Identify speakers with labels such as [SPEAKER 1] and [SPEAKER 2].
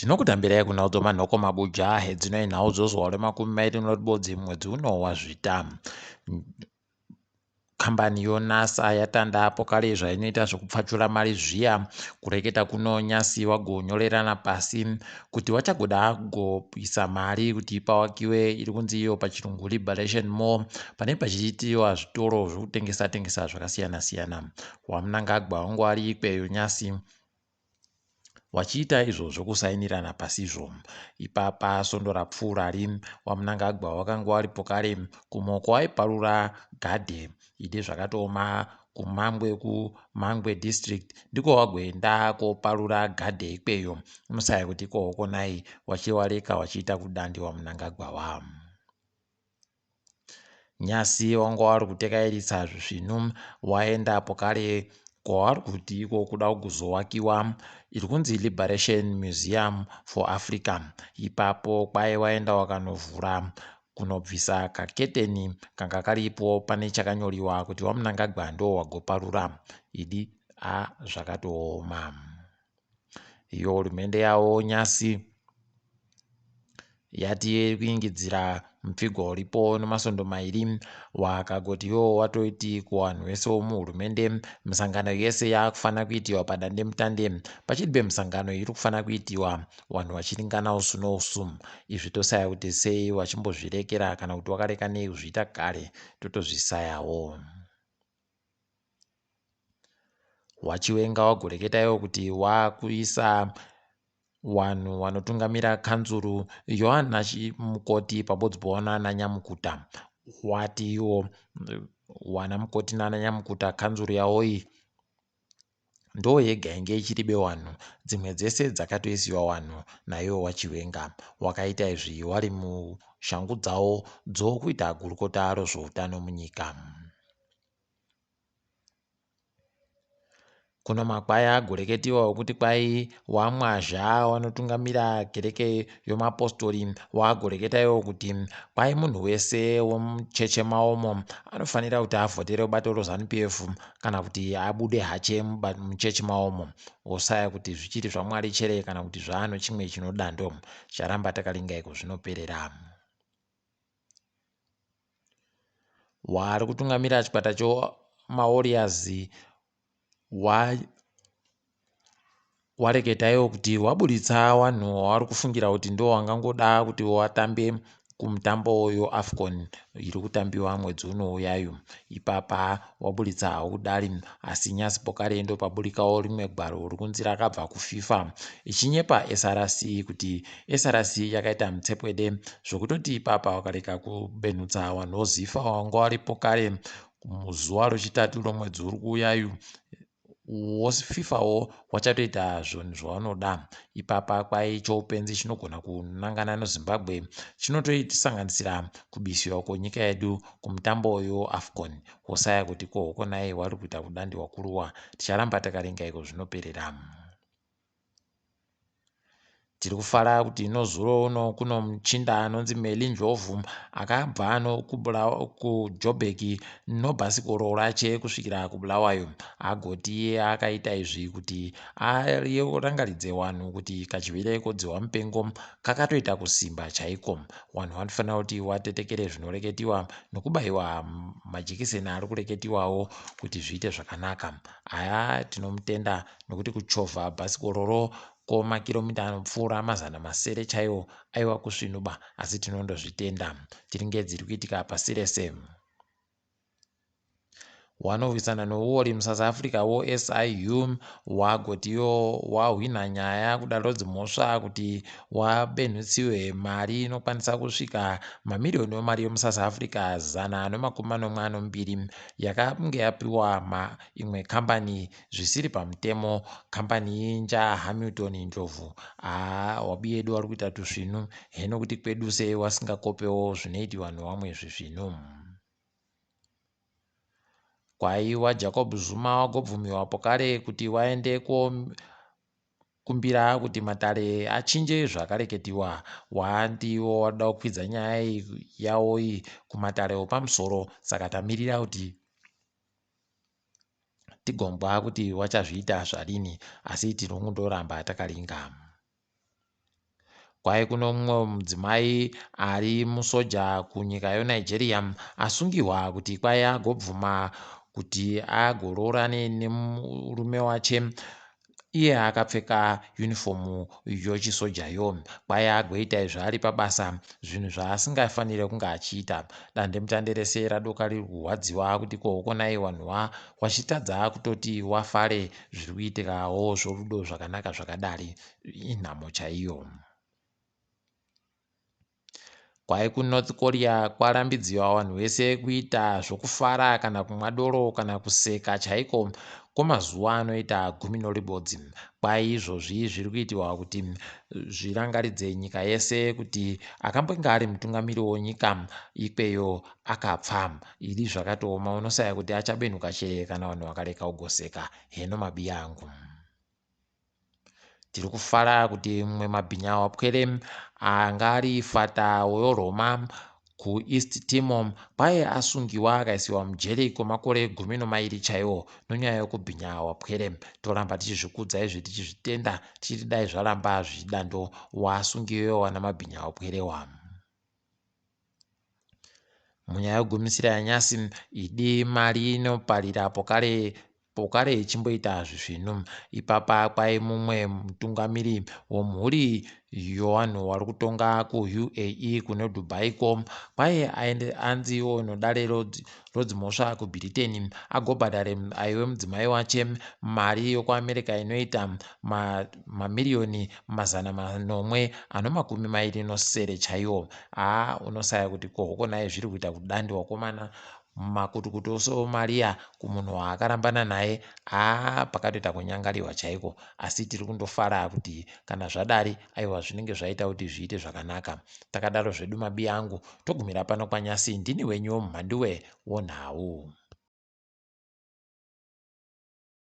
[SPEAKER 1] Tinokutambirai kuna udzo manhoko mabuja Hedzinoyi nhau dzozwa ule 28 mwedzi uno waZvita. Kambani yoNSSA yatanda apo kare zvainoita zvekupfachura mari zviya kureketa kunoNyasi wagonyorerana pasi kuti wachagoda kugoisa mari kuti ipawakiwe iri kunzi iyo pachirungu liberation more pane pachiitiwa zvitoro zvekutengesa zvakasiyana siyana. waMnangagwa wangu ari ikweyo Nyasi wachiita izvozvo kusainirana pasizvo. Ipapa sondo rapfuura ri waMnangagwa wakanga waripo kare kumoko waiparura gadhe ide zvakatoma kuMhanduwe district ndiko wagoenda koparura gadhe ikweyo unosaya kuti ikoko nai wachiwareka wachiita kudandi waMnangagwa wa Nyasi wanga wari kutekairitsa zvinhu waenda pokare kwawari kuti iko kuda kuzowakiwa iri kunzi Liberation Museum for Africa. Ipapo kwai waenda wakanovhura kunobvisa kaketeni kanga karipo pane chakanyoriwa kuti waMnangagwa ndo wagoparura idi zvakatooma. Iyo hurumende yawo Nyasi yati kuingidzira mupfigwa uripo nemasondo mairi wakagotiwo watoiti kuvanhu vese vomuhurumende misangano yese yakufanira kuitiwa padande mutande pachiribe misangano iri kufanira kuitiwa vanhu vachiringana usu nousu. Izvi tosaya kuti sei wachimbozvirekera kana kuti wakareka nei kuzviita kare totozvisayawo. Wachiwenga wagoreketaiwo kuti wakuisa vanhu vanotungamira kanzuru yohana mukoti pabodzi pawana naNyamukuta watiwo wana mukoti naNyamukuta kanzuru yawoyi ndo yega inge ichiribe vanhu dzimwe dzese dzakatoisiwa vanhu naiwo wachiwenga. Wakaita izvi wari mushangu dzawo dzokuita gurukota aro zvoutano munyika. Kuno makwaya agoreketiwa kuti kwai waMwazha wanotungamira kereke yomapostori wagoreketaiwo kuti kwai munhu wese womucheche maomo anofanira kuti avhotere kubato rozanu PF kana kuti abude hache mucheche maomo. Osaya kuti zvichiri zvaMwari chere kana kuti zvaano chimwe chinodando charamba takalinga iko zvinoperera. Wari kutungamira chikwata chomawarriors wareketaiwo kuti wabuditsa vanhu wavari kufungira kuti ndo wangangoda kuti watambe kumutambo yoAFCON iri kutambiwa mwedzi unouyayo. Ipapa wabuditsa hawo kudari asi Nyasi pokare ndo paburikawo rimwe gwaro uri kunzi rakabva kuFIFA ichinyepa SRC kuti SRC yakaita mutsepwede zvokutoti ipapa wakareka kubenutsa vanhu vozifa wanga waripo kare muzuva rechitatu romwedzi uri kuuyayo. FIFA wo wachatoita zvinhu zvawanoda. Ipapa kwai choupenzi chinogona kunangana noZimbabwe chinotoisanganisira kubisiwa kwenyika yedu kumutambo yoAFCON. Osaya kuti kohoko nai wari kuita kudandiwa kuruwa ticharamba takaringa iko zvinoperera. Tiri kufara kuti inozuro uno kuno muchinda anonzi Meli Njovu akabva kuJoburg nobhasikoro rache kusvikira kuBulawayo agoti akaita izvi kuti arangaridze vanhu kuti kachivire kodzihwa mupengo kakatoita kusimba chaiko. Vanhu vanofanira kuti watetekere zvinoreketiwa nokubayiwa majekiseni ari kureketiwawo kuti zviite zvakanaka. Aya tinomutenda nokuti kuchovha bhasikororo komakiromita anopfuura mazana masere chaiwo aiwa kusvinuba asi tinondozvitenda. Tiringe dziri kuitika pasi rese. Wanorwisana nouori muSouth Africa SIU wagotiwo wahwina nyaya kuda rodzimhosva kuti wabenhutsiwe mari inokwanisa kusvika mamiriyoni emari yomuSouth Africa 142 yakange yapiwa imwe kambani zvisiri pamutemo. Kambani inja Hamilton Njovu wabiyedu wari kuita tuzvinhu heno kuti kwedu sei wasingakopewo zvinoitiwa nevamwe zvezvinhu. Kwai waJacob Zuma wagobvumiwa pokare kuti waende kumbira kuti matare achinje zvakareketiwa. Wandiwo wada kukwidza nyaya yawo kumatare opamusoro saka tamirira kuti tigombwa kuti wachazviita zvarini asi tiri kundoramba takaringa. Kwai kuno mumwe mudzimai ari musoja kunyika yeNigeria asungirwa kuti kwai agobvuma kuti agoroorane nemurume wache. Iye akapfeka yunifomu yochisojayo, kwai agoita izvo ari pabasa, zvinhu zvaasingafaniri kunge achiita. Dandemutande rese radoka riri kurwadziwa kuti kokonai wanhuwa wachitadza kutoti wafare zviri kuitikawo zvorudo zvakanaka zvakadari, inhamo chaiyo. Kwai kuNorth Korea kwarambidziwa vanhu vese kuita zvokufara kana kumwa doro kana kuseka chaiko kwemazuva anoita 10 ribodzi. Kwai izvozvi zviri kuitirwa kuti zvirangaridze nyika yese kuti akambenge ari mutungamiri wenyika ikweyo akapfa. Iri zvakatooma, unosaya kuti achabenhuka chete kana vanhu vakareka kugoseka. Heno mabiya angu, tiri kufara kuti mumwe mabhinya wapwere anga ari fata weRoma kuEast Timor kwai asungiwa akaisiwa mujeri kwemakore 12 chaiwo nonyaya yekubhinya wapwere. Toramba tichizvikudza izvi tichizvitenda tichiti dai zvaramba zvidando wasungiwewo namabhinya wapwerewa. Munyaya yegumisira yanyasi, idi mari inoparira pokare ichimboita zvinhu. Ipapa kwai mumwe mutungamiri wemhuri yevanhu vari kutonga kuUAE kuno Dubai ko, kwai anziwo nodare rodzimhosva kuBritain agobhadhare aiwe mudzimai wache mari yokuAmerica inoita mamiriyoni 920 chaiwo. Unosaya kuti kohokonai zviri kuita kudandi wakomana makutukutu ose Maria kumunhu waakarambana naye, pakatoita kunyangariwa chaiko. Asi tiri kundofara kuti kana zvadari aiwa zvinenge zvaita kuti zviite zvakanaka. Takadaro zvedu mabiya angu, togumira pano panyasi. Ndini wenyu MhanduweWeNhau.